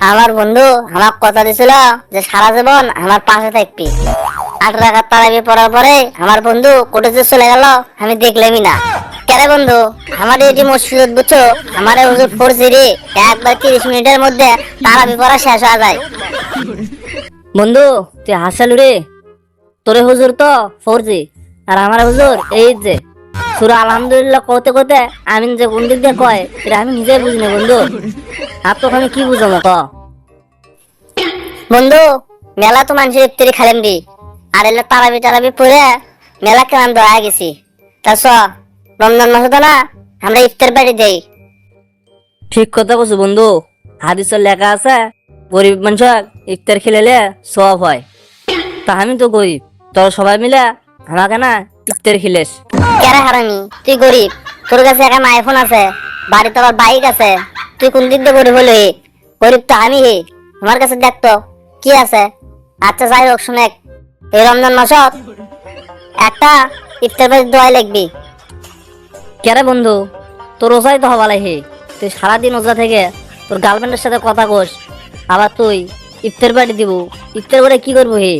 আমার বন্ধু আমার কথা দিছিল যে সারা জীবন আমার পাশে থাকবি। 8 রাকাত তারাবি পড়ার পরে আমার বন্ধু কোটেজে চলে গেল, আমি দেখলামই না। কেরে বন্ধু, আমার এটি মসজিদ বুঝছো, আমার হুজুর পড়ছি রে, একবার 30 মিনিটের মধ্যে তারাবি পড়া শেষ হয়ে যায়। বন্ধু তুই হাসালু রে, তোরে হুজুর তো 4G আর আমার হুজুর 8G। সুরা আলহামদুলিল্লাহ কতে কতে আমি যে কোন দিক দিয়ে কয় এটা আমি নিজে বুঝি না বন্ধু। আর তোকে আমি কি বুঝাবো ক? বন্ধু মেলা তো মানুষের ইফতারি খাইলাম রে, আর এলে তারাবি টারাবি পড়ে মেলা ক্লান্ত হয়ে গেছি। তা চ, রমজান মাসে তো না আমরা ইফতার বাড়ি দেই। ঠিক কথা বলছো বন্ধু, হাদিসের লেখা আছে গরিব মানুষ ইফতার খেলেলে সব হয়। তা আমি তো গরিব, তোরা সবাই মিলে আমাকে না ইফতার খিলেস। কেরে হারামি, তুই গরিব, তোর কাছে এখন আইফোন আছে, বাড়িতে আবার বাইক আছে, তুই কোন দিক দিয়ে গরিব হলো? গরিব তো আমি হে, আমার কাছে দেখতো কি আছে। আচ্ছা যাই হোক, শুনেক, এই রমজান মাসত একটা ইফতার বাড়ি দোয়াই লাগবি। কেরে বন্ধু, তোর রোজাই তো হওয়া লাগে। তুই সারাদিন রোজা থেকে তোর গার্লফ্রেন্ডের সাথে কথা কোস, আবার তুই ইফতার পার্টি দিব। ইফতার করে কি করবো হে?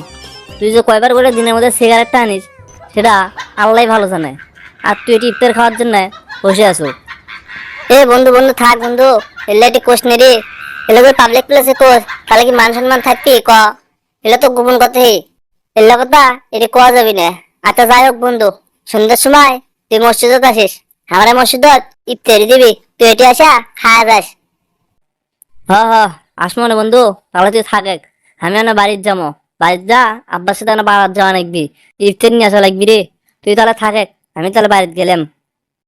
তুই যে কয়বার করে দিনের মধ্যে সিগারেটটা আনিস সেটা আল্লাহ ভালো জানে, আর তুই এটি ইফতার খাওয়ার জন্য বসে আছো। এ বন্ধু বন্ধু থাক বন্ধু, এলে এটি কোষ নে রে, এলে পাবলিক প্লেসে কোষ, তাহলে কি মান সম্মান থাকবি ক? এলে তো গোপন কথা হে, এলে কথা এটি কোয়া যাবি না। আচ্ছা যাই হোক বন্ধু, সন্ধ্যার সময় তুই মসজিদত আসিস, আমার মসজিদত ইফতারি দিবি, তুই এটি আসা খাওয়া যাস। হ্যাঁ হ্যাঁ, আসমো না বন্ধু, তাহলে তুই থাকে, আমি না বাড়ির যাবো। বাড়ির যা, আব্বার সাথে না বাড়ার যাওয়া লাগবি, ইফতার নিয়ে আসা লাগবি রে। তুই তাহলে থাকে, আমি তাহলে বাড়িতে গেলাম।